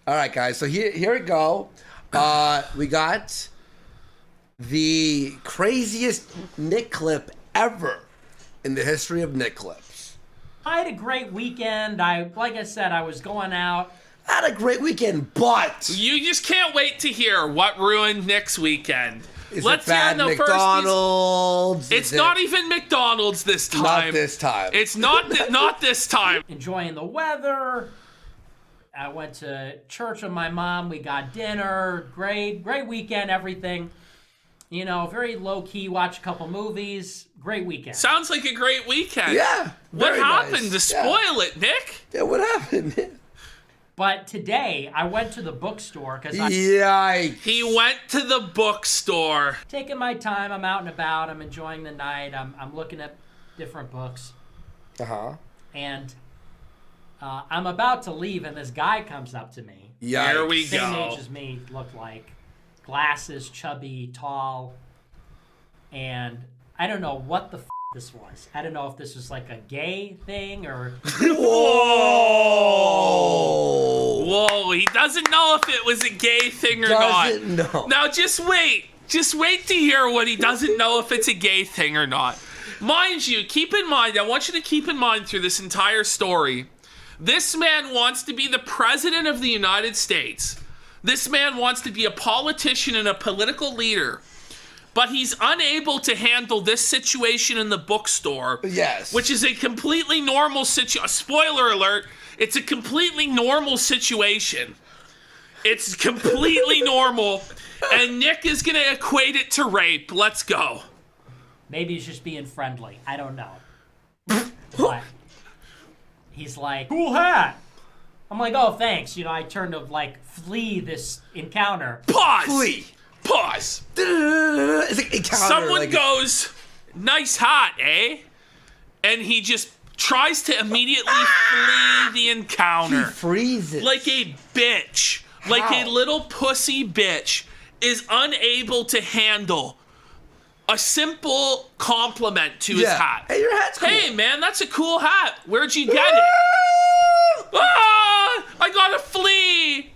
All right, guys. So here we go. We got the craziest Nick clip ever in the history of Nick clips. I had a great weekend. Like I said, I was going out. I had a great weekend, but You just can't wait to hear what ruined Nick's weekend. Let's hear McDonald's. It's not even McDonald's this time. Not this time. It's not this time. Enjoying the weather. I went to church with my mom. We got dinner. Great weekend, everything. You know, very low-key, watch a couple movies. Great weekend. Sounds like a great weekend. Yeah. What very happened nice. to spoil it, Nick? Yeah, what happened? But today, I went to the bookstore because I'm Yikes. He went to the bookstore. taking my time. I'm out and about. I'm enjoying the night. I'm looking at different books. Uh-huh. And I'm about to leave, and this guy comes up to me. Yikes. Here we Same go. age as me, looked like. Glasses, chubby, tall. And I don't know what the this was. I don't know if this was like a gay thing or... Whoa, he doesn't know if it was a gay thing or Doesn't not. know. Now just wait. Just wait to hear what he doesn't know if it's a gay thing or not. Mind you, keep in mind, I want you to keep in mind through this entire story, this man wants to be the president of the United States. This man wants to be a politician and a political leader. But he's unable to handle this situation in the bookstore. Yes. Which is a completely normal situation. Spoiler alert, it's a completely normal situation. It's completely normal. And Nick is going to equate it to rape. Let's go. Maybe he's just being friendly. I don't know. But he's like, cool hat. I'm like, oh, thanks. You know, I turned to, like, flee this encounter. Pause. Flee. Pause. It's like encounter, Someone like, goes, nice hat, eh? And he just tries to immediately flee the He encounter. freezes. Like a bitch. Like How? a little pussy bitch is unable to handle a simple compliment to his hat. Hey, your hat's cool. Hey, man, that's a cool hat. Where'd you get it? Ah! I gotta flee.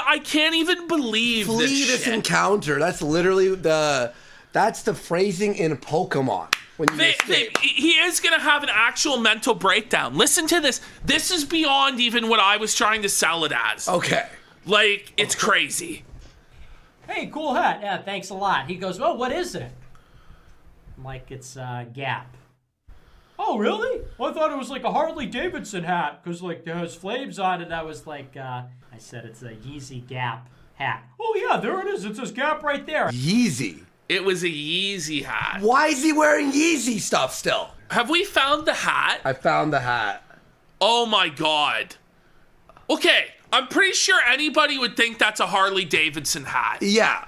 I can't even believe Flee this shit. encounter. That's literally that's the phrasing in Pokemon. When you escape. He is gonna have an actual mental breakdown. Listen to this. This is beyond even what I was trying to sell it as. Okay. Like, it's crazy. Hey, cool hat. Yeah, thanks a lot. He goes, oh, what is it? I'm like, it's Gap. Oh, really? Well, I thought it was like a Harley Davidson hat because, like, there was flames on it. I was like, I said it's a Yeezy Gap hat. Oh, yeah, there it is. It says Gap right there. Yeezy. It was a Yeezy hat. Why is he wearing Yeezy stuff still? Have we found the hat? I found the hat. Oh my god. Okay, I'm pretty sure anybody would think that's a Harley Davidson hat. Yeah.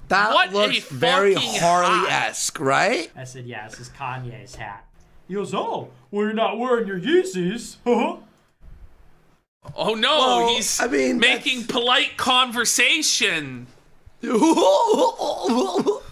That What a looks very fucking Harley-esque, right? I said, yeah, this is Kanye's hat. He goes, oh, well, you're not wearing your Yeezys. Oh no, Well, he's I mean, making polite conversation. Look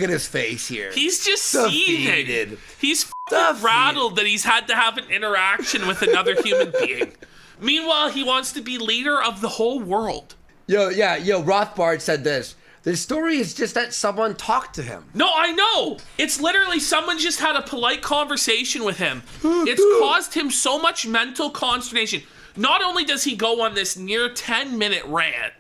at his face here. He's just Defeated. seething. He's Defeated. rattled that he's had to have an interaction with another human being. Meanwhile, he wants to be leader of the whole world. Yo, Rothbard said this. The story is just that someone talked to him. No, I know. It's literally someone just had a polite conversation with him. It's caused him so much mental consternation. Not only does he go on this near 10-minute rant,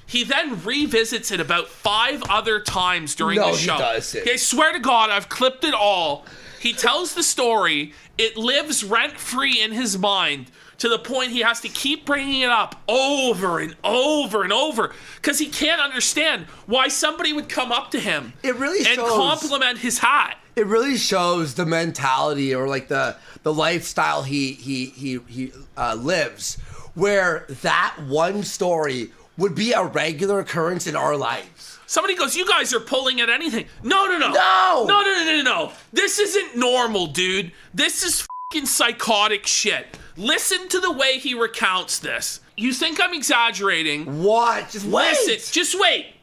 he then revisits it about 5 other times during the show. No, he doesn't. I swear to God, I've clipped it all. He tells the story. It lives rent-free in his mind to the point he has to keep bringing it up over and over and over because he can't understand why somebody would come up to him It really and shows- compliment his hat. It really shows the mentality or like the lifestyle he lives, where that one story would be a regular occurrence in our lives. Somebody goes, you guys are pulling at anything. No. No. This isn't normal, dude. This is fucking psychotic shit. Listen to the way he recounts this. You think I'm exaggerating. What? Just wait. Listen,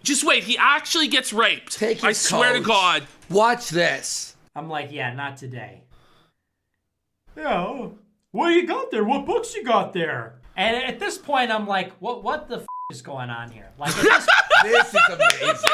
just wait. He actually gets raped. Take I his swear to coat. God. Watch this. I'm like, yeah, not today. Yeah, what do you got there? What books you got there? And at this point, I'm like, what the is going on here? Like, at this, This is amazing.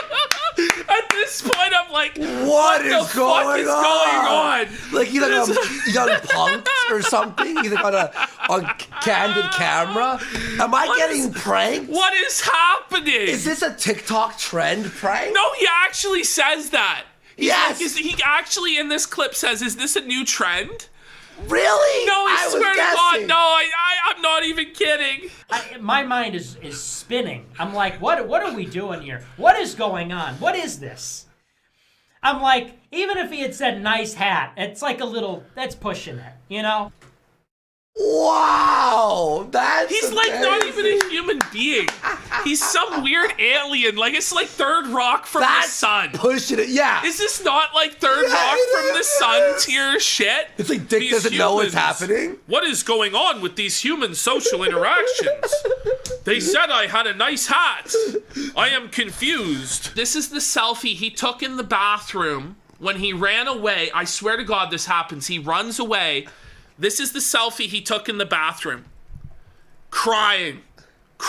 At this point, I'm like, What the is fuck going is going on? Like he's like young punked or something. He's like on candid camera. Am I getting pranked? What is happening? Is this a TikTok trend prank? No, he actually says that. He's Yes. like, he actually in this clip says, "Is this a new trend?" Really? No, I was swear to guessing. God, no, I'm not even kidding. my mind is spinning. I'm like, what are we doing here? What is going on? What is this? I'm like, even if he had said nice hat, it's like a little, that's pushing it, you know? Wow, that's He's like not even a human being. He's some weird alien. Like it's like Third Rock from the Sun. pushing it. Yeah, Is this not like Third Yeah, Rock it from the is, Sun it is. tier shit? it's like Dick These doesn't know what's humans. happening. What is going on with these human social interactions? They said I had a nice hat. I am confused. This is the selfie he took in the bathroom when he ran away. I swear to God this happens. He runs away. This is the selfie he took in the bathroom. Crying.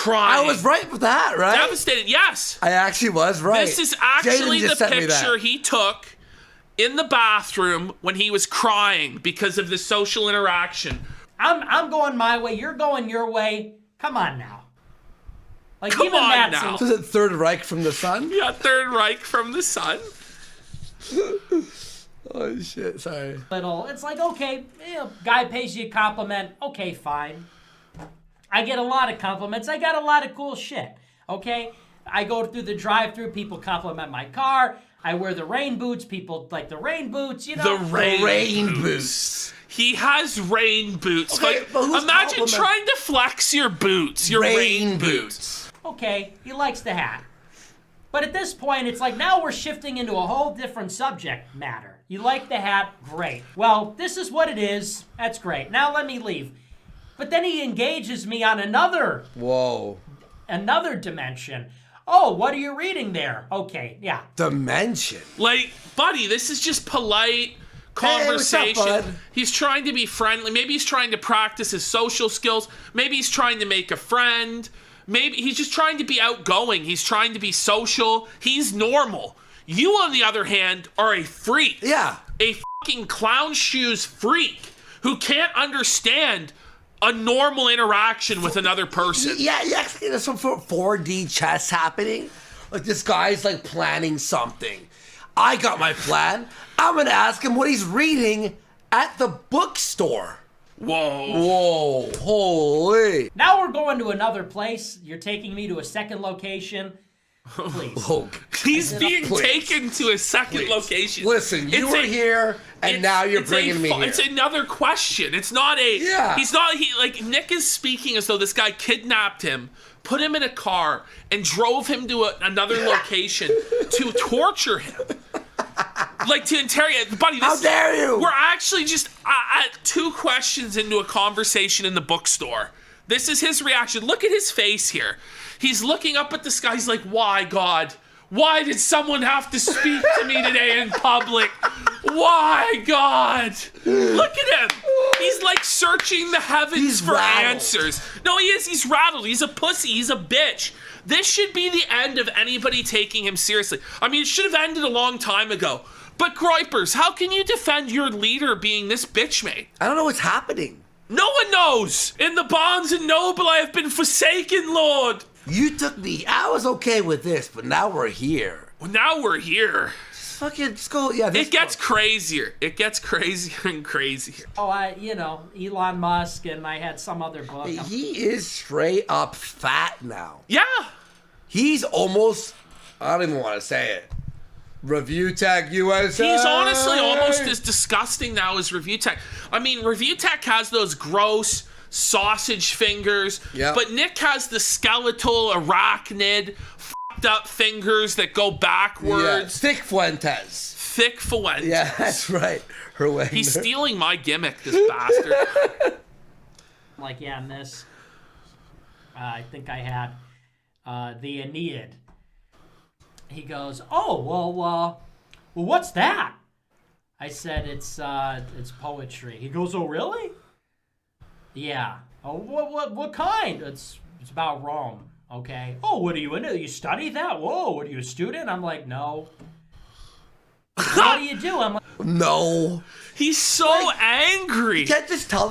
I was right with that, right? Devastated, yes. I actually was right. This is actually Jaden the just sent me that. picture he took in the bathroom when he was crying because of the social interaction. I'm going my way, you're going your way. Come on now. Like, Come even on that's now. So is it Third Reich from the Sun? Yeah, Third Reich from the Sun. Oh shit! Sorry. little, it's like, okay, guy pays you a compliment, okay, fine. I get a lot of compliments, I got a lot of cool shit, okay? I go through the drive-thru, people compliment my car, I wear the rain boots, people like the rain boots, you know? The rain, Rain boots. boots. He has rain boots. Okay, Like, but who's imagine compliment- trying to flex your boots, your rain boots. Okay, he likes the hat. But at this point, it's like now we're shifting into a whole different subject matter. You like the hat? Great. Well, this is what it is. That's great. Now let me leave. But then he engages me on another Whoa. dimension. Oh, what are you reading there? Okay, yeah. Dimension. Like, buddy, this is just polite Hey, what's up, conversation. bud? He's trying to be friendly. Maybe he's trying to practice his social skills. Maybe he's trying to make a friend. Maybe he's just trying to be outgoing. He's trying to be social. He's normal. You, on the other hand, are a freak. Yeah. A fucking clown shoes freak who can't understand a normal interaction with another person. Yeah, there's some 4D chess happening. Like this guy's like planning something. I got my plan. I'm gonna ask him what he's reading at the bookstore. Whoa. Whoa, holy. Now we're going to another place. You're taking me to a second location. Please. Oh, He's being Please. taken to a second Please. location. Listen, you It's were a- here, and now you're it's bringing me here. It's another question. It's not a. Yeah. He's not. Like Nick is speaking as though this guy kidnapped him, put him in a car, and drove him to another location to torture him. Like to interrogate, buddy. How dare you? We're actually just at 2 questions into a conversation in the bookstore. This is his reaction. Look at his face here. He's looking up at the sky. He's like, "Why, God? Why did someone have to speak to me today in public? Why, God?" Look at him. He's like searching the heavens He's for rattled. answers. No, he is. He's rattled. He's a pussy. He's a bitch. This should be the end of anybody taking him seriously. I mean, it should have ended a long time ago. But Groypers, how can you defend your leader being this bitch mate? I don't know what's happening. No one knows. In the bonds and noble I have been forsaken, Lord. You took me. I was okay with this, but now we're here. Well, now we're here. Fucking just go. Yeah, this It gets book. crazier. It gets crazier and crazier. Oh, Elon Musk, and I had some other book. He is straight up fat now. Yeah. He's almost. I don't even want to say it. Review Tech USA. He's honestly almost as disgusting now as Review Tech. I mean, Review Tech has those gross sausage fingers, Yep. but Nick has the skeletal arachnid fucked up fingers that go Yeah, backwards. thick Fuentes. Thick Fuentes. Yeah, that's right. Her way. He's stealing my gimmick, this bastard. I'm like, yeah, and this. I think I had the Aeneid. He goes, "Oh, well, what's that?" I said, "It's poetry." He goes, "Oh, really?" Yeah. Oh, what kind? It's about Rome. Okay. Oh, what are you into? You study that? Whoa, what are you, a student? I'm like, no. What do you do? I'm like, No. He's so angry. You can't just tell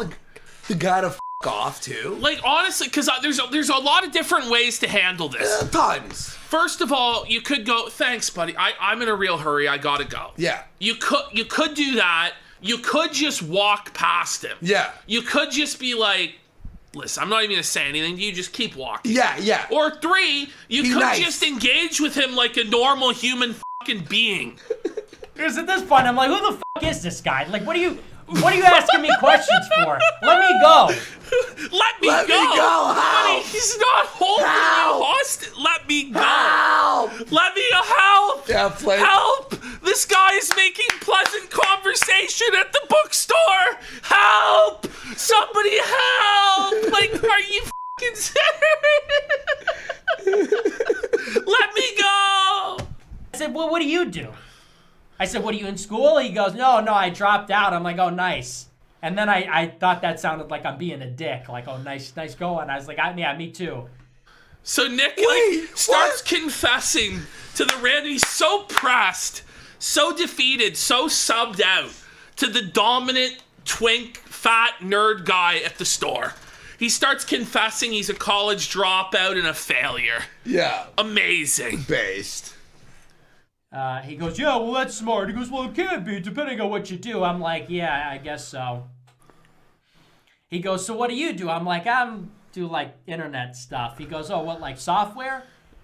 the guy to off too. Like, honestly, because there's a lot of different ways to handle this. Tons. First of all, you could go, thanks, buddy. I'm in a real hurry. I gotta go. Yeah. You could do that. You could just walk past him. Yeah. You could just be like, listen, I'm not even gonna say anything to you. Just keep walking. Yeah. Or 3, you Be could nice. just engage with him like a normal human fucking being. because at this point, I'm like, who the fuck is this guy? Like, what are you asking me questions for? Let me go. Let me Let go. me go. Buddy, Help. he's not holding Help. you hostage. Let me go. Help. Let me help. Yeah, play. Help! This guy is making pleasant conversation at the bookstore. Help! Somebody help! Like, are you fucking serious? Let me go. I said, well, what do you do? I said, what are you in school? He goes, no, I dropped out. I'm like, oh, nice. And then I thought that sounded like I'm being a dick. Like, oh, nice going. I was like, yeah, me too. So Nick Wait, starts what? confessing to the random. He's so pressed, so defeated, so subbed out to the dominant twink, fat nerd guy at the store. He starts confessing he's a college dropout and a failure. Yeah. Amazing. Based. He goes, yeah, well, that's smart. He goes, well, it can't be, depending on what you do. I'm like, yeah, I guess so. He goes, so what do you do? I'm like, I'm do like internet stuff. He goes, oh, what, like software?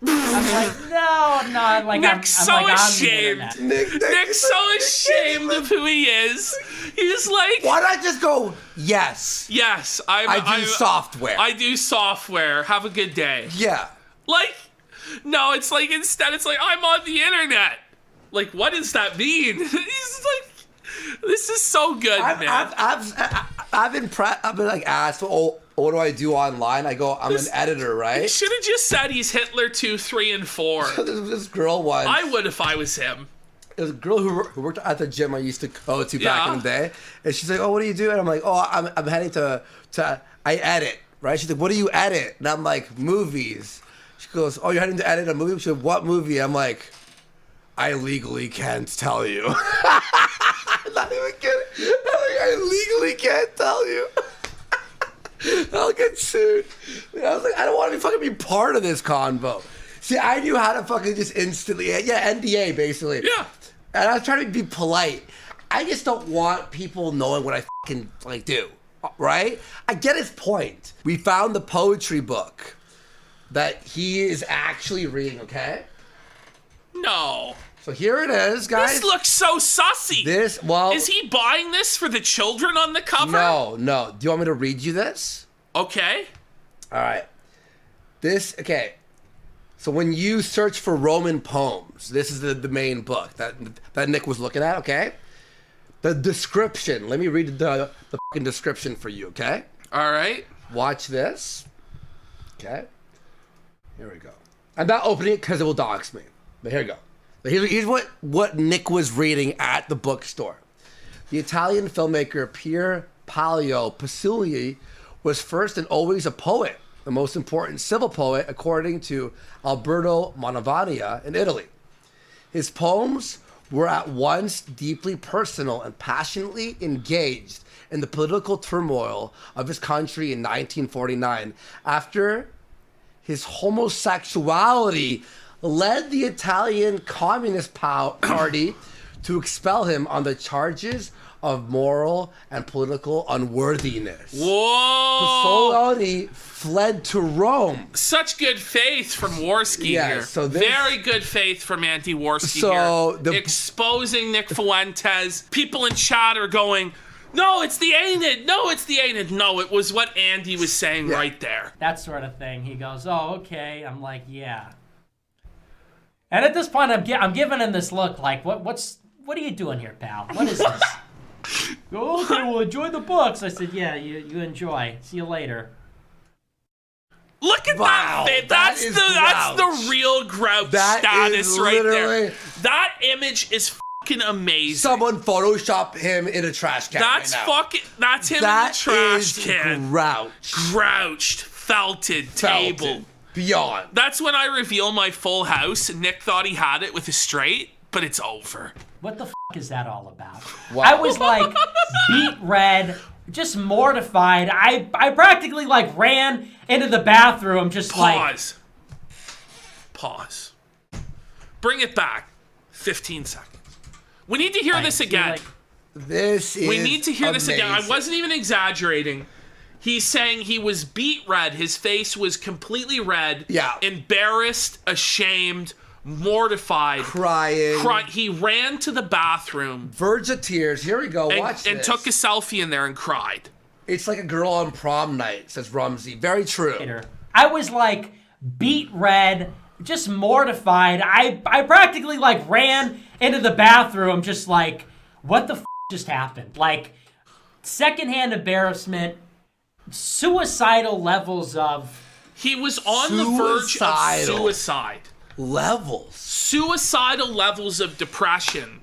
I'm like, no, like Nick's I'm like, ashamed. on the internet. Nick's so ashamed of who he is. He's like, Why not just go, yes, yes, I do software. I do software. Have a good day. Yeah. Like, no, it's like instead it's like I'm on the internet. Like, what does that mean? He's like, this is so good, man. I've been like asked, oh, what do I do online? I go, I'm an editor, He right? should have just said he's Hitler 2, 3, and 4. There's this girl once. I would if I was him. There's a girl who worked at the gym I used to go to back Yeah. in the day, and she's like, "Oh, what do you do?" And I'm like, "Oh, I'm heading to I edit, right?" She's like, "What do you edit?" And I'm like, "Movies." She goes, "Oh, you're heading to edit a movie?" She said, "What movie?" I'm like, "I legally can't tell you." I'm not even kidding. I'm like, I legally can't tell you. I'll get sued. I was like, I don't want to fucking be part of this convo. See, I knew how to fucking just instantly, NDA basically. Yeah. And I was trying to be polite. I just don't want people knowing what I fucking like do, right? I get his point. We found the poetry book that he is actually reading, okay? No. So here it is, guys. This looks so sussy. Is he buying this for the children on the cover? No. Do you want me to read you this? Okay. All right. Okay. So when you search for Roman poems, this is the main book that Nick was looking at, okay? The description. Let me read the fucking description for you, okay? All right. Watch this. Okay. Here we go. I'm not opening it because it will dox me. But here we go. But here's what Nick was reading at the bookstore. The Italian filmmaker Pier Paolo Pasolini was first and always a poet, the most important civil poet according to Alberto Mantovania in Italy. His poems were at once deeply personal and passionately engaged in the political turmoil of his country in 1949 after his homosexuality led the Italian Communist Party to expel him on the charges of moral and political unworthiness. Whoa! Pasolini fled to Rome. Such good faith from Worski Yeah, here. so this- Very good faith from Anti-Worski So here. Exposing Nick Fuentes. People in chat are going, no, it's the Aenid. No, it's the Aenid. No, it was what Andy was saying right there. That sort of thing. He goes, oh, okay. I'm like, yeah. And at this point, I'm giving him this look like, what are you doing here, pal? What is this? Go, okay, well, enjoy the books. I said, yeah, you enjoy. See you later. Look at Wow, that face. that is That's grouch. the real grouch That status is right there. literally- That image is fucking amazing. Someone Photoshop him in a trash can. That's right now. fucking. That's him That in the trash is can. Grouched, felted, table. Beyond. That's when I reveal my full house. Nick thought he had it with a straight, but it's over. What the is that all about? Wow. I was like beet red, just mortified. I practically like ran into the bathroom, just Pause. Bring it back. 15 seconds. We need to hear this again. We need to hear this again. I wasn't even exaggerating. He's saying he was beet red. His face was completely red. Yeah. Embarrassed, ashamed, mortified. Crying. He ran to the bathroom. Verge of tears. Here we go. Watch this. And took a selfie in there and cried. It's like a girl on prom night, says Rumsey. Very true. I was like beet red, just mortified. I practically like ran into the bathroom, just like, what the just happened? Like, secondhand embarrassment, suicidal levels of... He was on the verge of suicide. Suicidal levels of depression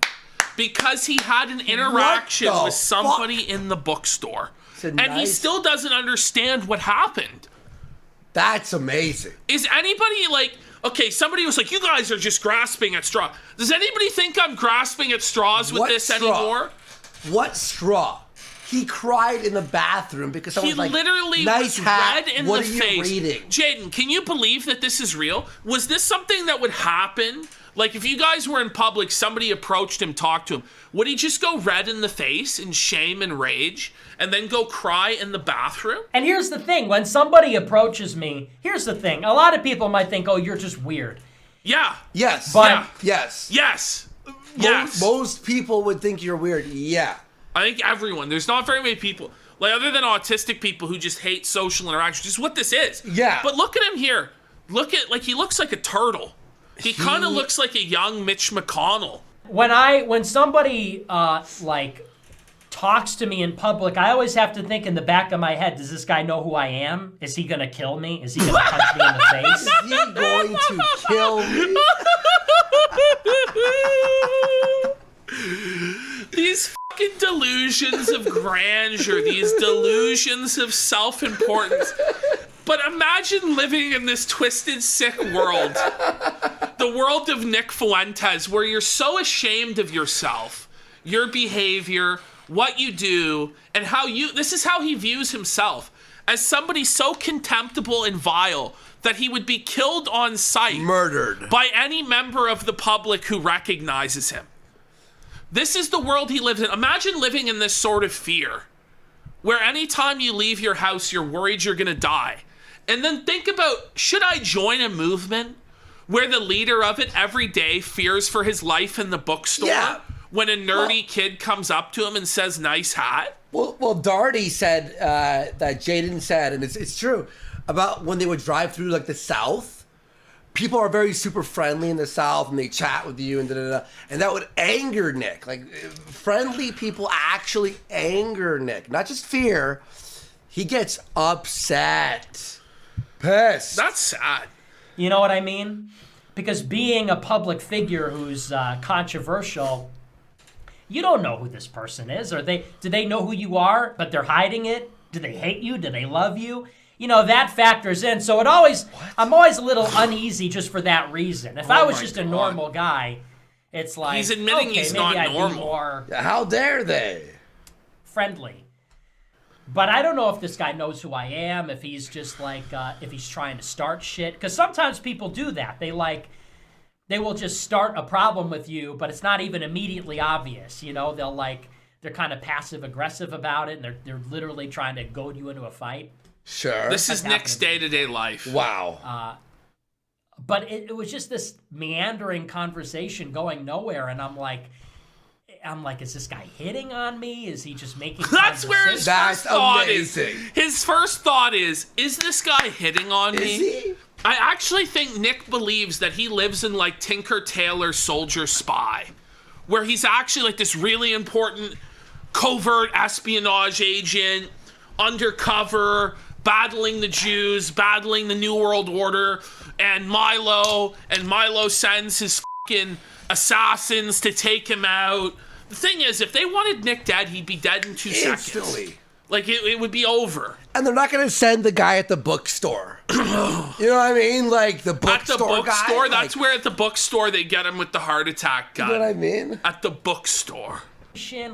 because he had an interaction with somebody in the bookstore. He still doesn't understand what happened. That's amazing. Is anybody like... Okay, somebody was like, you guys are just grasping at straw. Does anybody think I'm grasping at straws with this anymore? What straw? He cried in the bathroom because someone was like, literally nice was hat. red in What the are you face. reading? Jaden, can you believe that this is real? Was this something that would happen? Like, if you guys were in public, somebody approached him, talked to him, would he just go red in the face in shame and rage and then go cry in the bathroom? And here's the thing. When somebody approaches me, here's the thing. A lot of people might think, oh, you're just weird. Yeah. Yes. But yes. Yes. Most people would think you're weird. Yeah. I think everyone. There's not very many people, like other than autistic people who just hate social interaction. Just what this is. Yeah. But look at him here. He looks like a turtle. He kind of looks like a young Mitch McConnell. When somebody talks to me in public, I always have to think in the back of my head, does this guy know who I am? Is he gonna kill me? Is he gonna punch me in the face? Is he going to kill me? These fucking delusions of grandeur, these delusions of self-importance. But imagine living in this twisted, sick world. The world of Nick Fuentes, where you're so ashamed of yourself, your behavior, what you do, and this is how he views himself. As somebody so contemptible and vile that he would be killed on sight. Murdered. By any member of the public who recognizes him. This is the world he lives in. Imagine living in this sort of fear, where anytime you leave your house, you're worried you're gonna die. And then think about, should I join a movement where the leader of it every day fears for his life in the bookstore when a nerdy kid comes up to him and says, nice hat? Well, Darty said, that Jaden said, and it's true, about when they would drive through like the South, people are very super friendly in the South and they chat with you and da-da-da. And that would anger Nick. Like, friendly people actually anger Nick. Not just fear. He gets upset. Pissed. That's sad. You know what I mean? Because being a public figure who's controversial, you don't know who this person is. Do they know who you are, but they're hiding it? Do they hate you? Do they love you? You know, that factors in. So I'm always a little uneasy just for that reason. If I was just a normal guy, it's like, he's admitting he's not normal. Be more how dare they? Friendly. But I don't know if this guy knows who I am, if he's just like, if he's trying to start shit. Because sometimes people do that. They will just start a problem with you, but it's not even immediately obvious. You know, they're kind of passive aggressive about it, and they're literally trying to goad you into a fight. Sure. This is Nick's day-to-day life. Wow. But it was just this meandering conversation going nowhere, and I'm like, is this guy hitting on me? Is he just making? That's where his first thought is. His first thought is this guy hitting on me? Is he? I actually think Nick believes that he lives in like Tinker Tailor Soldier Spy, where he's actually like this really important covert espionage agent, undercover, battling the Jews, battling the New World Order, and Milo sends his fucking assassins to take him out. The thing is, if they wanted Nick dead, he'd be dead in 2 seconds. Instantly. Like, it would be over. And they're not going to send the guy at the bookstore. You know what I mean? Like the bookstore guy. Bookstore, that's where at the bookstore they get him with the heart attack gun. You know what I mean? At the bookstore.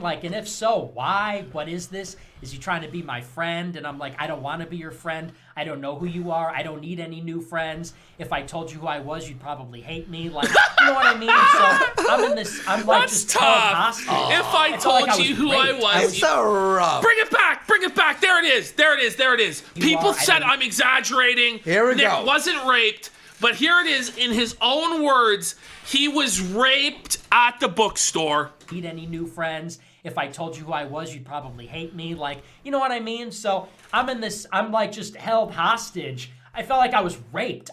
Like, and if so, why? What is this? Is he trying to be my friend? And I'm like, I don't want to be your friend. I don't know who you are. I don't need any new friends. If I told you who I was, you'd probably hate me. Like, you know what I mean? So I'm in this. I'm like That's just tough. hostage. If I told you who I was, It's so rough. Bring it back! Bring it back! There it is! There it is! There it is! People said I'm exaggerating. Here we Nick go. wasn't raped, but here it is in his own words. He was raped at the bookstore. Need any new friends? If I told you who I was, you'd probably hate me. Like, you know what I mean? So I'm in this. I'm like just held hostage. I felt like I was raped.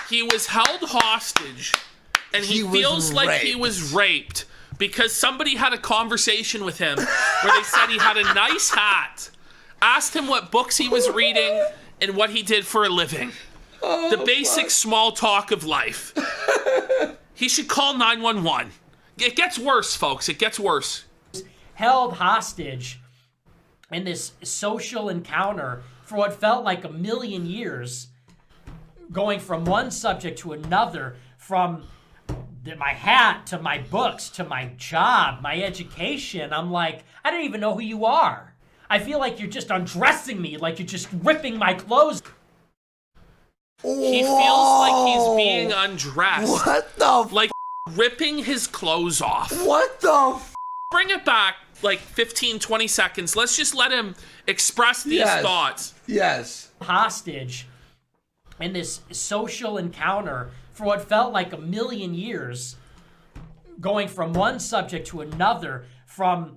He was held hostage, and he feels like he was raped because somebody had a conversation with him where they said he had a nice hat, asked him what books he was reading and what he did for a living. The basic small talk of life. He should call 911. It gets worse, folks. It gets worse. Held hostage in this social encounter for what felt like a million years, going from one subject to another, from my hat to my books to my job, my education. I'm like, I don't even know who you are. I feel like you're just undressing me, like you're just ripping my clothes. He feels like he's being undressed. What the? Like ripping his clothes off. What the? Bring it back like 15, 20 seconds. Let's just let him express these thoughts. Yes. Hostage in this social encounter for what felt like a million years, going from one subject to another, from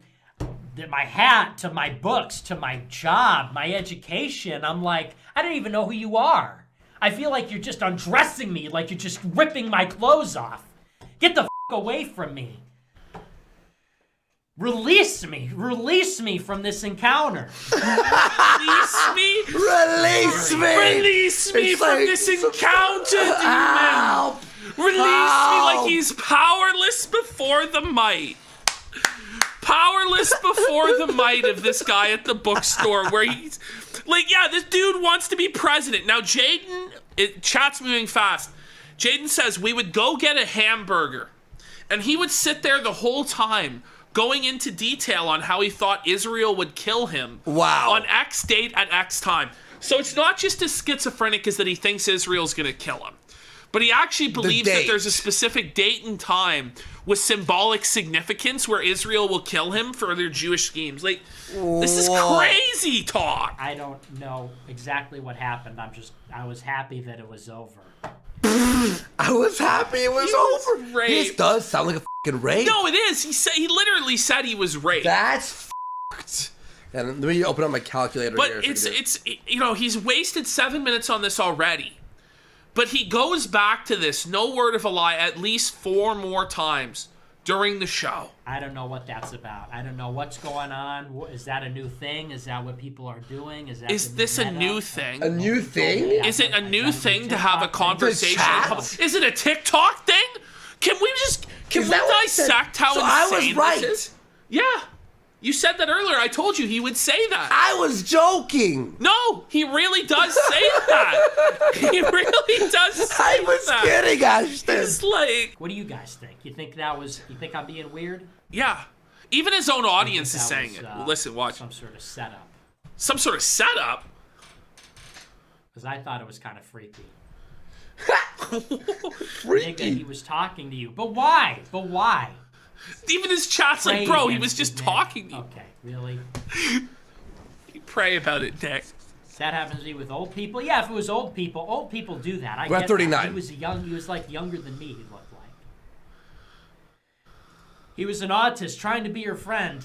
my hat to my books to my job, my education. I'm like, I don't even know who you are. I feel like you're just undressing me, like you're just ripping my clothes off. Get the f*** away from me. Release me from this encounter. Release me. Release me. Release me It's from like- this encounter, demon. Help. Release me like he's powerless before the might. Powerless before the might of this guy at the bookstore where he's like, yeah, this dude wants to be president. Now, Jaden, chat's moving fast. Jaden says we would go get a hamburger, and he would sit there the whole time going into detail on how he thought Israel would kill him. Wow. On X date at X time. So it's not just as schizophrenic as that he thinks Israel's going to kill him, but he actually believes that there's a specific date and time with symbolic significance where Israel will kill him for their Jewish schemes. Like, this is crazy talk. I don't know exactly what happened. I was happy that it was over. I was happy it was over. Raped. This does sound like a fucking rape. No, it is. He literally said he was raped. That's fucked. And let me open up my calculator But here. it's he's wasted 7 minutes on this already. But he goes back to this, no word of a lie, at least 4 more times during the show. I don't know what that's about. I don't know what's going on. Is that a new thing? Is that what people are doing? Is this a new thing? A new thing? Is it a new thing to have a conversation? chat? Is it a TikTok thing? Can we dissect how insane this is? Yeah. You said that earlier. I told you he would say that. I was joking. No, he really does say that. He really does say I was that. kidding, Ashton. It's like, What do you guys think? You think I'm being weird? yeah. Even his own audience is That saying was, it. Listen, watch. Some sort of setup. Some sort of setup? Because I thought it was kind of freaky. Freaky. Think that he was talking to you. But why? Even his chat's like, Pray bro, he against was just his talking to you. Okay, really? Pray about it, Nick. That happens to me with old people. Yeah, if it was old people do that. I We're at get 39. That. He was like younger than me. He looked like. He was an autist trying to be your friend.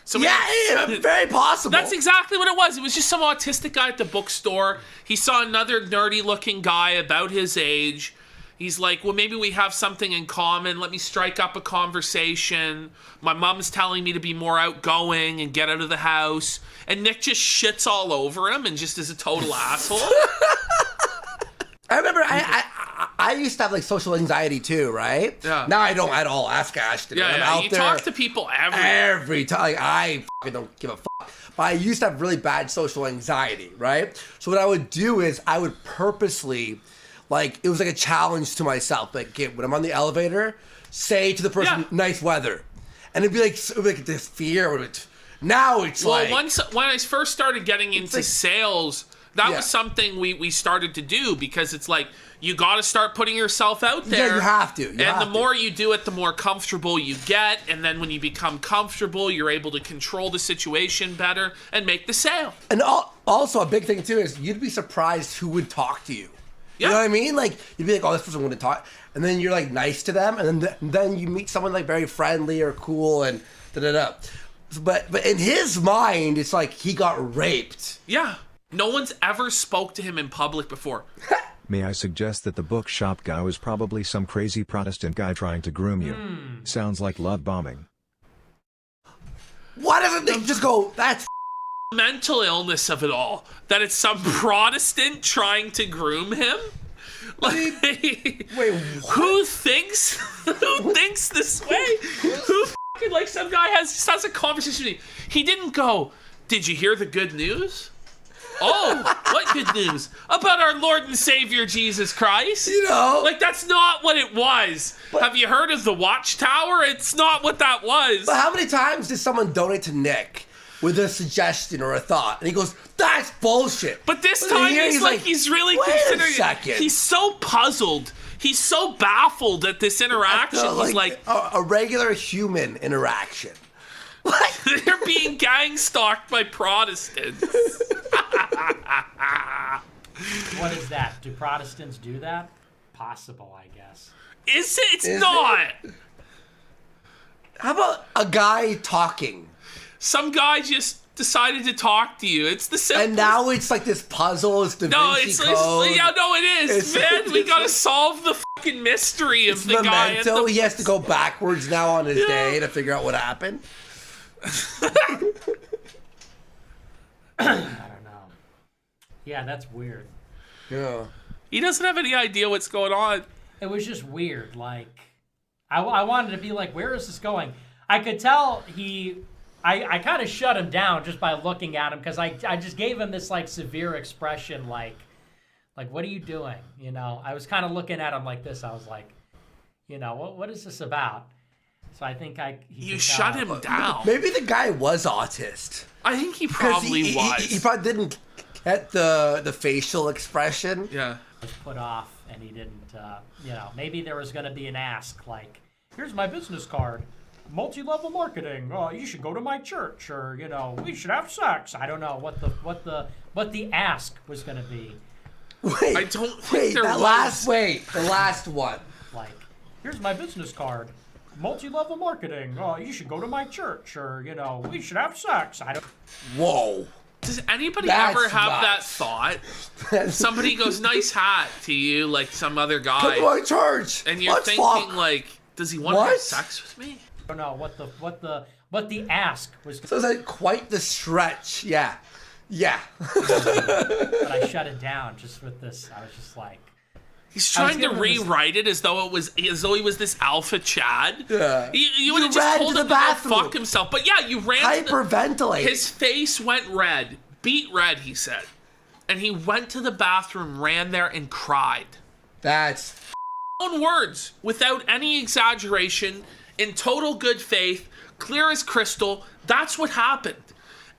So Yeah, very possible. That's exactly what it was. It was just some autistic guy at the bookstore. He saw another nerdy-looking guy about his age. He's like, well, maybe we have something in common. Let me strike up a conversation. My mom's telling me to be more outgoing and get out of the house. And Nick just shits all over him and just is a total asshole. I remember I used to have like social anxiety too, right? Yeah. Now I don't at all. Ask Ashton. Yeah, I'm yeah. out You there talk to people every time. Like, I fucking don't give a fuck. But I used to have really bad social anxiety, right? So what I would do is I would purposely, like, it was like a challenge to myself. Like, when I'm on the elevator, say to the person, "Nice weather," and it'd be like this fear. Now it's like, when I first started getting into like, sales, that was something we started to do, because it's like, you got to start putting yourself out there. Yeah, you have to. The more you do it, the more comfortable you get. And then when you become comfortable, you're able to control the situation better and make the sale. And also a big thing too is you'd be surprised who would talk to you. You know what I mean? Like, you'd be like, "Oh, this person wouldn't talk," and then you're like nice to them, and then you meet someone like very friendly or cool and da-da-da. But in his mind, it's like he got raped. Yeah. No one's ever spoke to him in public before. May I suggest that the bookshop guy was probably some crazy Protestant guy trying to groom you? Sounds like love bombing. Why doesn't they just go, "That's mental illness of it all, that it's some Protestant trying to groom him? Like, wait, who thinks this way? Who fucking, like, some guy has a conversation with me. He didn't go, "Did you hear the good news?" "Oh, what good news?" "About our Lord and Savior Jesus Christ." You know? Like, that's not what it was. Have you heard of the Watchtower? It's not what that was. But how many times did someone donate to Nick with a suggestion or a thought, and he goes, "That's bullshit"? But this But time here he's really "Wait considering a second." it. He's so puzzled. He's so baffled at this interaction. He's like a regular human interaction. Like, they're being gang stalked by Protestants. What is that? Do Protestants do that? Possible, I guess. Is it? It's not. How about a guy talking? Some guy just decided to talk to you. It's the simplest. And now it's like this puzzle. It's Da Vinci Code. Yeah, no, it is, It's- man. We gotta solve the fucking mystery of It's the guy. Memento. He has to go backwards now on his day to figure out what happened. I don't know. Yeah, that's weird. Yeah. He doesn't have any idea what's going on. It was just weird. Like, I wanted to be like, where is this going? I could tell I kind of shut him down just by looking at him, because I just gave him this like severe expression, like what are you doing? You know, I was kind of looking at him like this. I was like, you know, what is this about? So I think You shut him down. Maybe the guy was autist. I think he probably was. He probably didn't get the facial expression. Yeah. was put off, and he didn't. You know, maybe there was going to be an ask like, "Here's my business card, multi-level marketing. Oh, you should go to my church, or you know, we should have sex." I don't know what the ask was going to be. Wait, I don't think there the was. last one. Like, "Here's my business card, multi-level marketing. Oh, you should go to my church, or you know, we should have sex." I don't. Whoa. Does anybody That's ever have that nuts. thought? Somebody goes, "Nice hat," to you, like some other Come to guy, my church. and you're Let's thinking fuck. like, does he want to have What? sex with me? I don't know what the ask was. So it's like quite the stretch. Yeah. Yeah. But I shut it down just with this. I was just like, He's trying to giving him this- rewrite it as though he was this alpha Chad. Yeah. You would have ran just to told the him to go bathroom. fuck himself. But yeah, you ran. Hyperventilate. His face went red, beet red. He said, and he went to the bathroom, ran there, and cried. That's Own words, without any exaggeration, in total good faith, clear as crystal. That's what happened.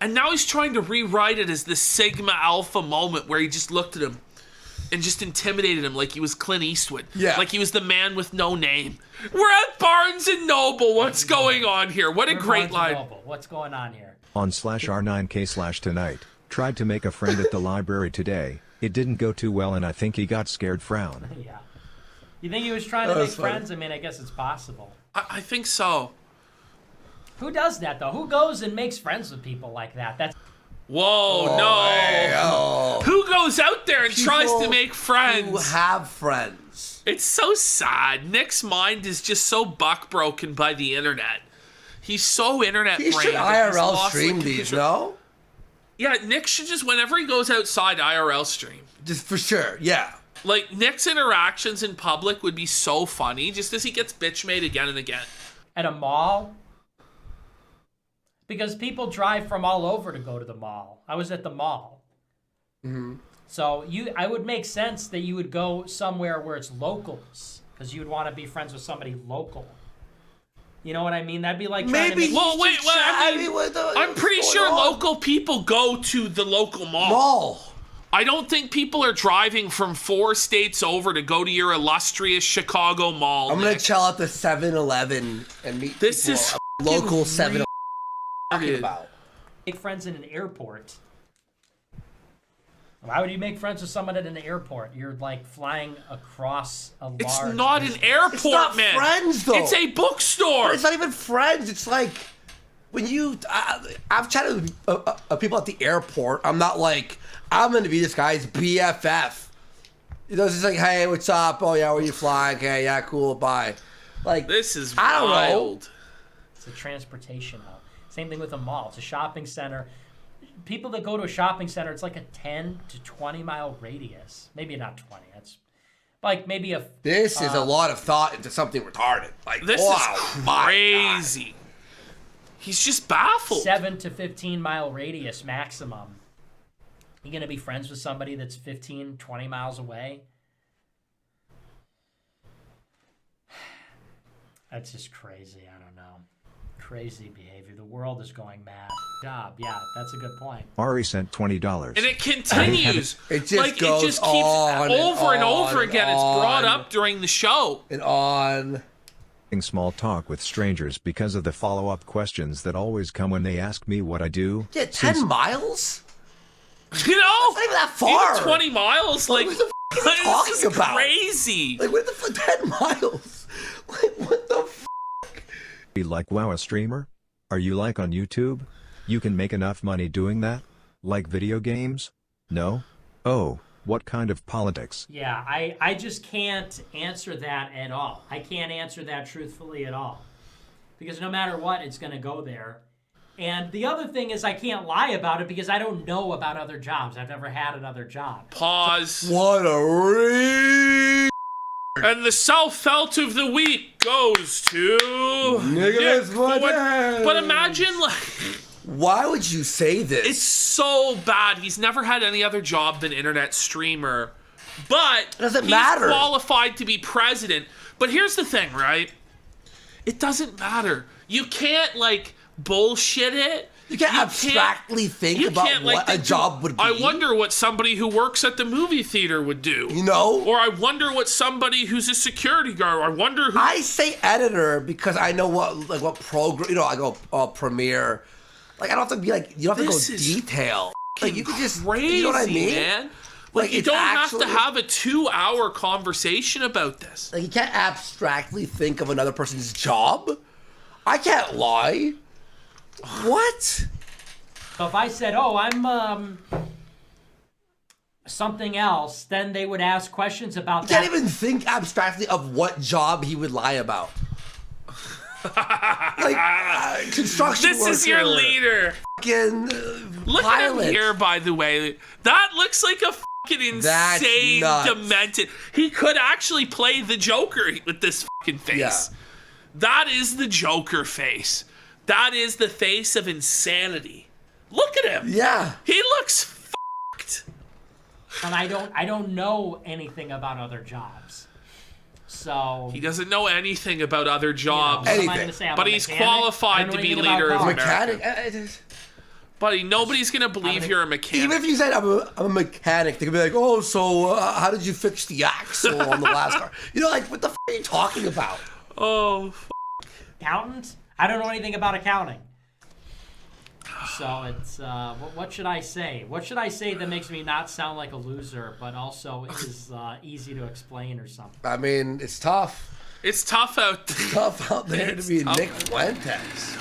And now he's trying to rewrite it as this Sigma Alpha moment where he just looked at him and just intimidated him like he was Clint Eastwood. Yeah. Like he was the man with no name. We're at Barnes & Noble. What's going on here? What a great Barnes & line. Noble. What's going on here? On /R9K/tonight. Tried to make a friend at the library today. It didn't go too well and I think he got scared frown. Yeah. You think he was trying to That make was funny. friends? I mean, I guess it's possible. I think so. Who does that, though? Who goes and makes friends with people like that? That's Whoa, no. Who goes out there and tries to People make friends? who have friends. It's so sad. Nick's mind is just so buck-broken by the internet. He's so internet-brained. He should that he's IRL lost, stream like, these, control. no? Yeah, Nick should just, whenever he goes outside, IRL stream. Just for sure, yeah. Like, Nick's interactions in public would be so funny just as he gets bitch made again and again. At a mall? Because people drive from all over to go to the mall. I was at the mall. Mm-hmm. So I would make sense that you would go somewhere where it's locals, because you would want to be friends with somebody local. You know what I mean? That'd be like trying to make... Well, wait, I'm pretty sure local people go to the local mall. I don't think people are driving from 4 states over to go to your illustrious Chicago mall. I'm going to chill at the 7-Eleven and meet this people is at local 7-Eleven. Talking about. Make friends in an airport. Why would you make friends with someone at an airport? You're like flying across a large... It's not an airport, it's not man. Friends, though. It's a bookstore. But it's not even friends. It's like when you... I've chatted with people at the airport. I'm not like, I'm going to be this guy's BFF. You know, it's just like, hey, what's up? Oh, yeah, where you flying? Okay, yeah, cool, bye. Like, this is I don't wild. know. It's a transportation hub. Same thing with a mall. It's a shopping center. People that go to a shopping center, it's like a 10 to 20 mile radius. Maybe not 20. That's like maybe a... This is a lot of thought into something retarded. Like, this is crazy. He's just baffled. 7 to 15 mile radius maximum. You going to be friends with somebody that's 15, 20 miles away? That's just crazy. I don't know. Crazy behavior. The world is going mad. Yeah, that's a good point. Ari sent $20. And it continues. It just goes it just keeps on over and over and again. It's brought up during the show. And on. Small talk with strangers because of the follow-up questions that always come when they ask me what I do. Yeah, 10 miles? You know? It's not even that far. Even 20 miles? Like, what the f*** are you talking about? Crazy. Like, what the f*** 10 miles? Like, what the f***? Be like, wow, a streamer? Are you like on YouTube? You can make enough money doing that? Like video games? No? Oh, what kind of politics? Yeah, I just can't answer that at all. I can't answer that truthfully at all. Because no matter what, it's going to go there. And the other thing is I can't lie about it because I don't know about other jobs. I've never had another job. Pause. What a read. And the self-felt of the week goes to... Nicholas Fuentes. But imagine, like... Why would you say this? It's so bad. He's never had any other job than internet streamer. But doesn't he's matter. Qualified to be president. But here's the thing, right? It doesn't matter. You can't, like, bullshit it. You can't abstractly think about what a job would be. I wonder what somebody who works at the movie theater would do. You know? Or I wonder what somebody who's a security guard, I wonder who... I say editor because I know what program, you know, I go Premiere. Like, I don't have to be like, you don't have to go detail. Like, you can just, crazy, you know what I mean? Man. Like you don't have to have a 2-hour conversation about this. Like, you can't abstractly think of another person's job. I can't lie. What? So if I said, oh, I'm something else, then they would ask questions about that. You can't even think abstractly of what job he would lie about. Like, construction This worker, is your leader. Fucking Look pilot. at him here, by the way. That looks like a fucking insane, demented. He could actually play the Joker with this fucking face. Yeah. That is the Joker face. That is the face of insanity. Look at him. Yeah. He looks fucked. And I don't know anything about other jobs. So He doesn't know anything about other jobs. You know, what am I gonna say? I'm But a he's mechanic? qualified I don't to know be anything about leader of cars. America. Mechanic? Buddy, nobody's going to believe you're a mechanic. Even if you said I'm a mechanic, they could be like, oh, so how did you fix the axle on the last car? You know, like, what the f*** are you talking about? Oh, Accountant? I don't know anything about accounting. So it's, what should I say? What should I say that makes me not sound like a loser, but also is easy to explain or something? I mean, it's tough. It's tough out there. Tough out there to be Nick Fuentes.